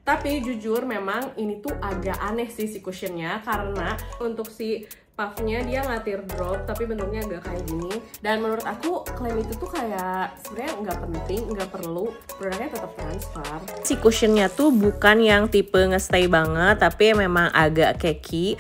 Tapi jujur memang ini tuh agak aneh sih si cushionnya, karena untuk si puffnya dia nggak teardrop tapi bentuknya agak kayak gini. Dan menurut aku klaim itu tuh kayak sebenarnya nggak penting, nggak perlu, produknya tetap transfer. Si cushionnya tuh bukan yang tipe nge-stay banget, tapi memang agak cakey.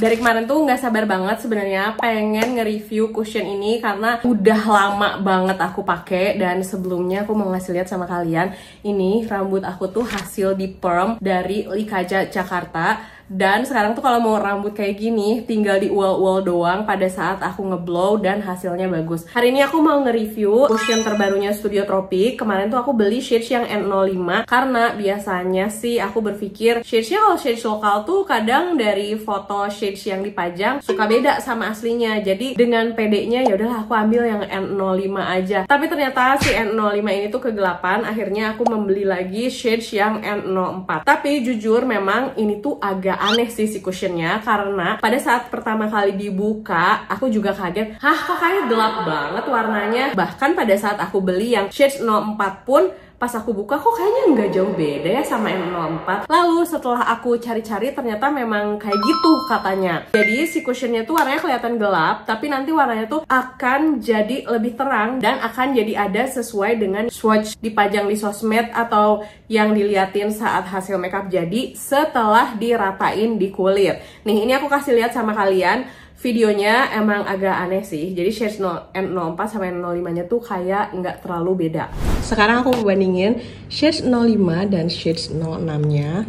Dari kemarin tuh nggak sabar banget sebenarnya pengen nge-review cushion ini karena udah lama banget aku pakai. Dan sebelumnya aku mau ngasih lihat sama kalian, ini rambut aku tuh hasil di perm dari Likaja Jakarta. Dan sekarang tuh kalau mau rambut kayak gini tinggal di ual-ual doang pada saat aku ngeblow dan hasilnya bagus. Hari ini aku mau nge-review cushion terbarunya Studio Tropic. Kemarin tuh aku beli shades yang N05 karena biasanya sih aku berpikir shadesnya kalau shades lokal tuh kadang dari foto shades yang dipajang suka beda sama aslinya. Jadi dengan pedenya ya udahlah aku ambil yang N05 aja. Tapi ternyata si N05 ini tuh kegelapan. Akhirnya aku membeli lagi shades yang N04. Tapi jujur memang ini tuh agak aneh sih si cushionnya, karena pada saat pertama kali dibuka aku juga kaget, hah kok kayaknya gelap banget warnanya. Bahkan pada saat aku beli yang shades 04 pun pas aku buka kok kayaknya nggak jauh beda ya sama N04. Lalu setelah aku cari-cari ternyata memang kayak gitu katanya. Jadi si cushionnya tuh warnanya kelihatan gelap, tapi nanti warnanya tuh akan jadi lebih terang dan akan jadi ada sesuai dengan swatch dipajang di sosmed atau yang diliatin saat hasil makeup jadi setelah diratain di kulit. Nih ini aku kasih lihat sama kalian. Videonya emang agak aneh sih. Jadi shades N04 sama N05 nya tuh kayak nggak terlalu beda. Sekarang aku bandingin shades 05 dan shades 06 nya.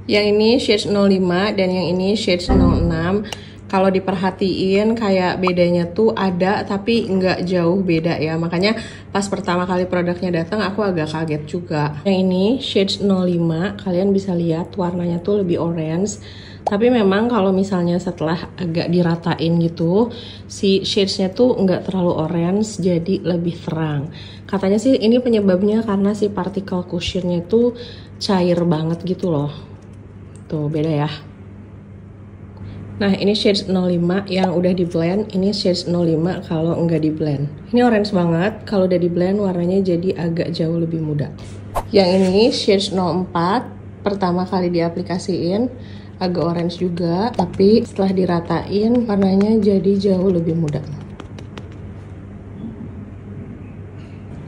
Yang ini shades 05 dan yang ini shades 06. Kalau diperhatiin kayak bedanya tuh ada tapi nggak jauh beda ya. Makanya pas pertama kali produknya datang aku agak kaget juga. Yang ini shades 05, kalian bisa lihat warnanya tuh lebih orange. Tapi memang kalau misalnya setelah agak diratain gitu, si shadesnya tuh nggak terlalu orange, jadi lebih terang. Katanya sih ini penyebabnya karena si particle cushionnya tuh cair banget gitu loh. Tuh beda ya. Nah ini shades 05 yang udah di blend, ini shades 05 kalau nggak di blend. Ini orange banget, kalau udah di blend warnanya jadi agak jauh lebih muda. Yang ini shades 04, pertama kali diaplikasiin agak orange juga, tapi setelah diratain warnanya jadi jauh lebih muda.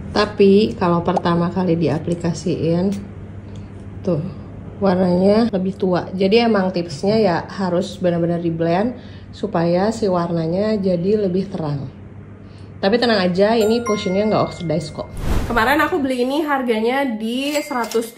Tapi kalau pertama kali diaplikasiin tuh warnanya lebih tua. Jadi emang tipsnya ya harus benar-benar di blend supaya si warnanya jadi lebih terang. Tapi tenang aja, ini cushionnya nggak oxidize kok. Kemarin aku beli ini harganya di 130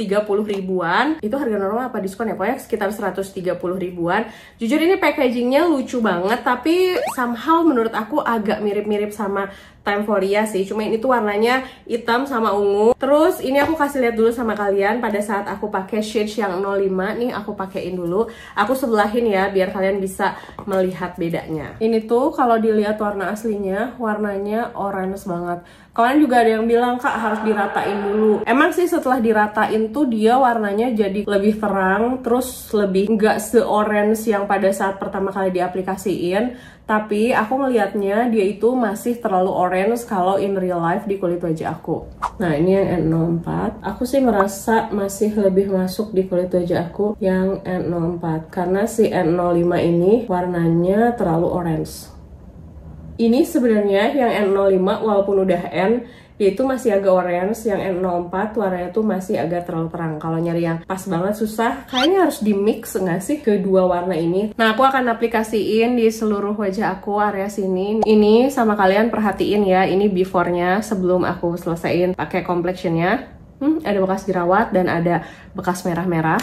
ribuan. Itu harga normal apa diskon ya? Pokoknya sekitar 130 ribuan. Jujur ini packagingnya lucu banget, tapi somehow menurut aku agak mirip-mirip sama Timeforia sih. Cuma ini tuh warnanya hitam sama ungu. Terus ini aku kasih lihat dulu sama kalian pada saat aku pakai shades yang 05. Nih aku pakein dulu. Aku sebelahin ya biar kalian bisa melihat bedanya. Ini tuh kalau dilihat warna aslinya, warnanya orange banget. Kalian juga ada yang bilang, Kak harus diratain dulu. Emang sih setelah diratain tuh dia warnanya jadi lebih terang, terus lebih nggak se-orange yang pada saat pertama kali diaplikasiin. Tapi aku ngelihatnya dia itu masih terlalu orange kalau in real life di kulit wajah aku. Nah ini yang N04. Aku sih merasa masih lebih masuk di kulit wajah aku yang N04. Karena si N05 ini warnanya terlalu orange. Ini sebenarnya yang N05 walaupun udah N, dia itu masih agak orange. Yang N04 warnanya tuh masih agak terlalu terang. Kalau nyari yang pas banget susah. Kayaknya harus di mix nggak sih kedua warna ini. Nah aku akan aplikasiin di seluruh wajah aku area sini. Ini sama kalian perhatiin ya, ini before-nya sebelum aku selesaiin pakai complexion-nya. Ada bekas jerawat dan ada bekas merah-merah.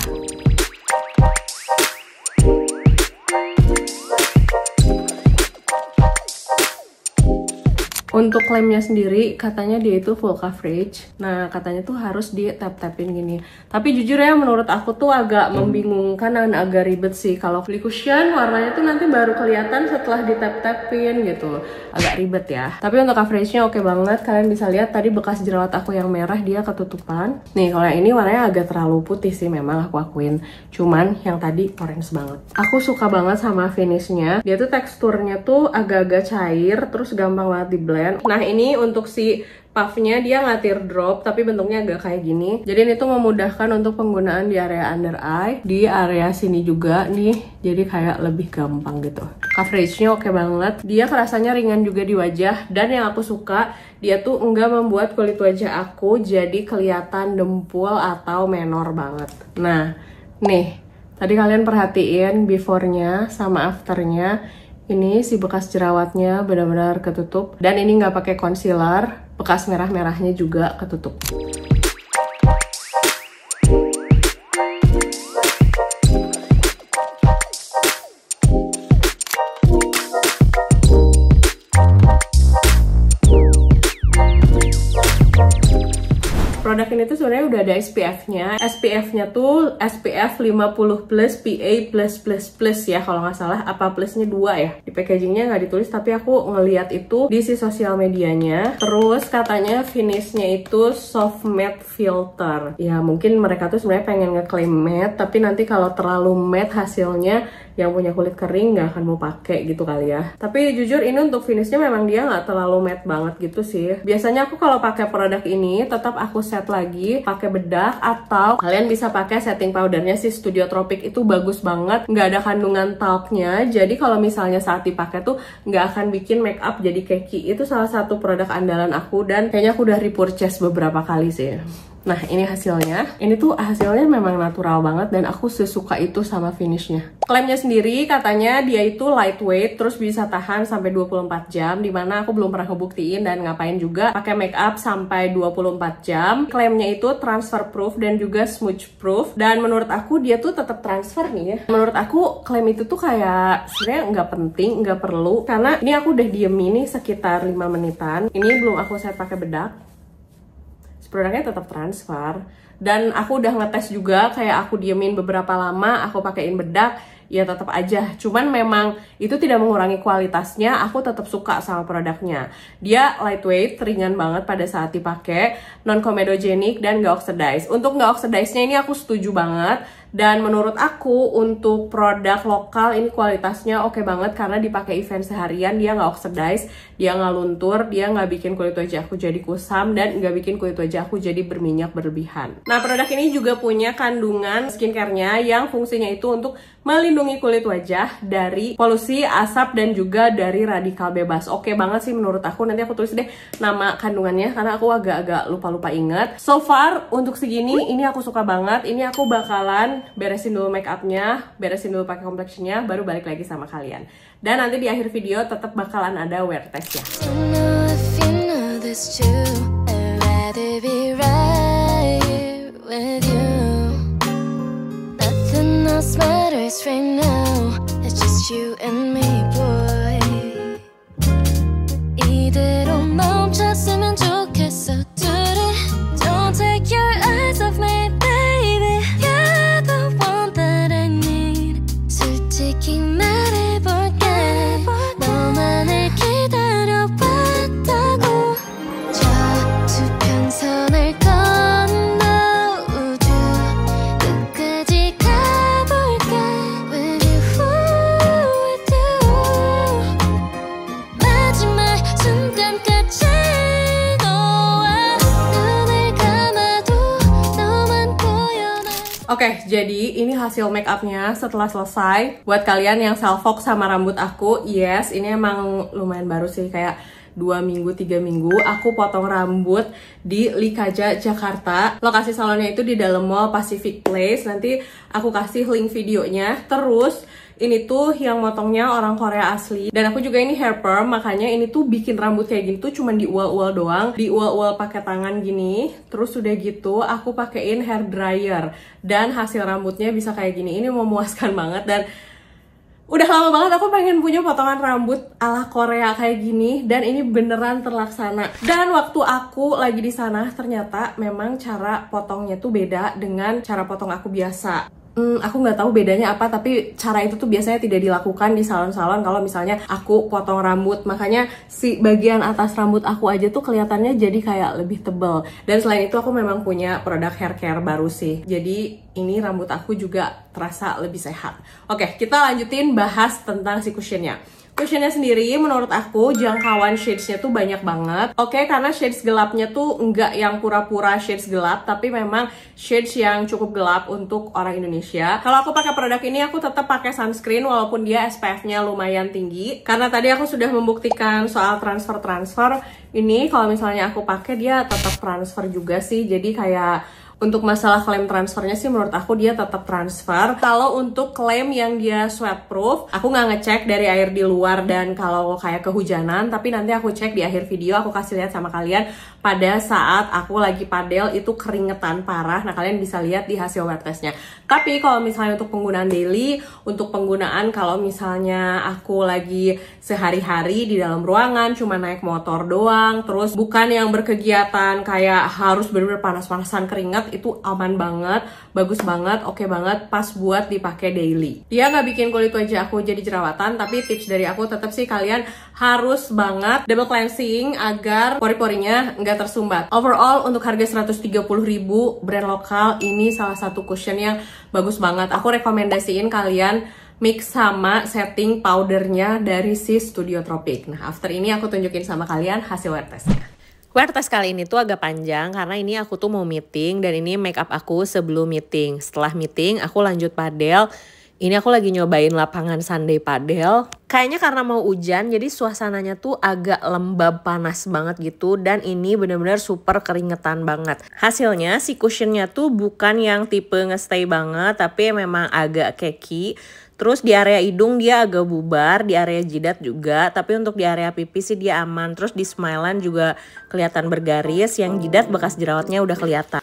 Untuk klaimnya sendiri, katanya dia itu full coverage. Nah, katanya tuh harus di tap-tapin gini. Tapi jujur ya, menurut aku tuh agak membingungkan dan agak ribet sih. Kalau beli cushion, warnanya tuh nanti baru kelihatan setelah di tap-tapin gitu. Agak ribet ya. Tapi untuk coveragenya oke banget. Kalian bisa lihat tadi bekas jerawat aku yang merah, dia ketutupan. Nih, kalau yang ini warnanya agak terlalu putih sih, memang aku akuin. Cuman yang tadi orange banget. Aku suka banget sama finishnya. Dia tuh teksturnya tuh agak-agak cair, terus gampang banget di blend. Nah, ini untuk si puffnya dia nggak teardrop, tapi bentuknya agak kayak gini. Jadi ini tuh memudahkan untuk penggunaan di area under eye, di area sini juga nih. Jadi kayak lebih gampang gitu. Coveragenya oke banget. Dia rasanya ringan juga di wajah. Dan yang aku suka, dia tuh enggak membuat kulit wajah aku jadi kelihatan dempul atau menor banget. Nah, nih. Tadi kalian perhatiin before-nya sama after-nya. Ini si bekas jerawatnya benar-benar ketutup. Dan ini nggak pakai concealer, bekas merah-merahnya juga ketutup. Produk ini tuh sebenarnya udah ada SPF-nya. SPF-nya tuh SPF 50 plus PA plus ya, kalau nggak salah. Apa plusnya 2 ya? Di packagingnya nggak ditulis, tapi aku ngeliat itu di si sosial medianya. Terus katanya finishnya itu soft matte filter. Ya mungkin mereka tuh sebenarnya pengen ngeklaim matte, tapi nanti kalau terlalu matte hasilnya, yang punya kulit kering nggak akan mau pakai gitu kali ya. Tapi jujur ini untuk finishnya memang dia nggak terlalu matte banget gitu sih. Biasanya aku kalau pakai produk ini tetap aku set lagi pakai bedak, atau kalian bisa pakai setting powdernya si Studio Tropic, itu bagus banget, nggak ada kandungan talcnya. Jadi kalau misalnya saat dipakai tuh nggak akan bikin make up jadi cakey. Itu salah satu produk andalan aku dan kayaknya aku udah repurchase beberapa kali sih. Nah, ini hasilnya. Ini tuh hasilnya memang natural banget dan aku sesuka itu sama finishnya. Klaimnya sendiri katanya dia itu lightweight, terus bisa tahan sampai 24 jam, dimana aku belum pernah ngebuktiin dan ngapain juga pakai make up sampai 24 jam. Klaimnya itu transfer proof dan juga smudge proof, dan menurut aku dia tuh tetap transfer nih ya. Menurut aku klaim itu tuh kayak sebenarnya nggak penting, nggak perlu, karena ini aku udah diem ini sekitar 5 menitan. Ini belum aku set pakai bedak. Produknya tetap transfer, dan aku udah ngetes juga, kayak aku diemin beberapa lama, aku pakein bedak, ya tetap aja. Cuman memang itu tidak mengurangi kualitasnya, aku tetap suka sama produknya. Dia lightweight, ringan banget pada saat dipakai, non comedogenic dan gak oxidize. Untuk gak oxidize-nya ini aku setuju banget. Dan menurut aku untuk produk lokal ini kualitasnya oke banget, karena dipakai event seharian, dia nggak oxidize, dia nggak luntur, dia nggak bikin kulit wajah aku jadi kusam, dan nggak bikin kulit wajah aku jadi berminyak berlebihan. Nah, produk ini juga punya kandungan skincare-nya yang fungsinya itu untuk melindungi kulit wajah dari polusi, asap, dan juga dari radikal bebas. Oke banget sih menurut aku. Nanti aku tulis deh nama kandungannya karena aku agak-agak lupa-lupa inget. So far untuk segini ini aku suka banget. Ini aku bakalan beresin dulu make upnya, beresin dulu pakai complexionnya, baru balik lagi sama kalian. Dan nanti di akhir video tetap bakalan ada wear test ya. Oke, jadi ini hasil make upnya setelah selesai. Buat kalian yang self-focus sama rambut aku, yes, ini emang lumayan baru sih, kayak 2 minggu, 3 minggu. Aku potong rambut di Likaja, Jakarta. Lokasi salonnya itu di dalam mall Pacific Place. Nanti aku kasih link videonya. Terus ini tuh yang motongnya orang Korea asli. Dan aku juga ini hair perm, makanya ini tuh bikin rambut kayak gini tuh cuman diual-ual doang. Diual-ual pakai tangan gini. Terus udah gitu aku pakein hair dryer. Dan hasil rambutnya bisa kayak gini. Ini memuaskan banget dan Udah lama banget aku pengen punya potongan rambut ala Korea kayak gini, dan ini beneran terlaksana. Dan waktu aku lagi di sana ternyata memang cara potongnya tuh beda dengan cara potong aku biasa. Aku nggak tahu bedanya apa, tapi cara itu tuh biasanya tidak dilakukan di salon-salon kalau misalnya aku potong rambut. Makanya si bagian atas rambut aku aja tuh kelihatannya jadi kayak lebih tebal. Dan selain itu aku memang punya produk hair care baru sih. Jadi ini rambut aku juga terasa lebih sehat. Oke, kita lanjutin bahas tentang si cushionnya. Cushionnya sendiri menurut aku jangkauan shadesnya tuh banyak banget. Oke, karena shades gelapnya tuh nggak yang pura-pura shades gelap, tapi memang shades yang cukup gelap untuk orang Indonesia. Kalau aku pakai produk ini aku tetap pakai sunscreen walaupun dia SPF-nya lumayan tinggi. Karena tadi aku sudah membuktikan soal transfer ini, kalau misalnya aku pakai dia tetap transfer juga sih. Jadi kayak untuk masalah klaim transfernya sih menurut aku dia tetap transfer. Kalau untuk klaim yang dia sweatproof, aku nggak ngecek dari air di luar dan kalau kayak kehujanan, tapi nanti aku cek di akhir video, aku kasih lihat sama kalian pada saat aku lagi padel itu keringetan parah. Nah, kalian bisa lihat di hasil wet testnya. Tapi kalau misalnya untuk penggunaan daily, untuk penggunaan kalau misalnya aku lagi sehari-hari di dalam ruangan cuma naik motor doang, terus bukan yang berkegiatan kayak harus bener-bener panas-panasan keringet, itu aman banget, bagus banget, oke banget, pas buat dipakai daily. Dia nggak bikin kulit wajah aku jadi jerawatan, tapi tips dari aku tetap sih kalian harus banget double cleansing agar pori-porinya nggak tersumbat. Overall untuk harga 130.000 brand lokal, ini salah satu cushion yang bagus banget. Aku rekomendasiin kalian mix sama setting powdernya dari si Studio Tropic. Nah, after ini aku tunjukin sama kalian hasil wear testnya. Wear test kali ini tuh agak panjang karena ini aku tuh mau meeting dan ini make up aku sebelum meeting. Setelah meeting aku lanjut padel. Ini aku lagi nyobain lapangan Sunday padel. Kayaknya karena mau hujan jadi suasananya tuh agak lembab panas banget gitu. Dan ini bener-bener super keringetan banget. Hasilnya si cushionnya tuh bukan yang tipe nge-stay banget, tapi memang agak keki. Terus di area hidung dia agak bubar, di area jidat juga, tapi untuk di area pipi sih dia aman. Terus di smilean juga kelihatan bergaris, yang jidat bekas jerawatnya udah kelihatan.